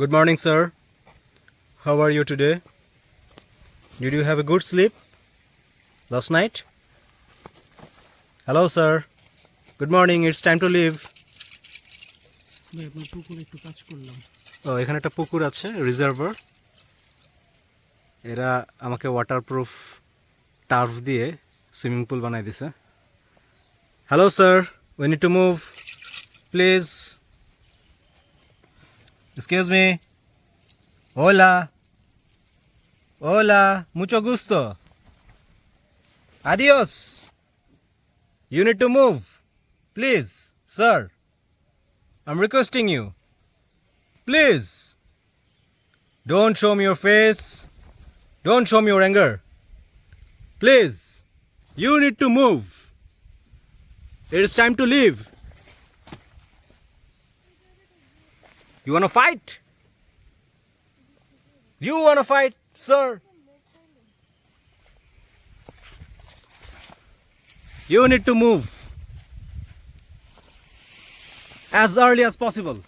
Good morning, sir. How are you today? Did you have a good sleep last night? Hello, sir. Good morning. It's time to leave. এখানে একটা পুকুর আছে, reservoir. এরা আমাকে waterproof turf দিয়ে swimming pool বানাই দিছে। Hello sir, we need to move. Please. Excuse me. Hola. Hola. Mucho gusto. Adios. You need to move. Please, sir. I'm requesting you. Please. Don't show me your face. Don't show me your anger. Please. You need to move. It is time to leave. You wanna fight? You wanna fight, sir? You need to move as early as possible.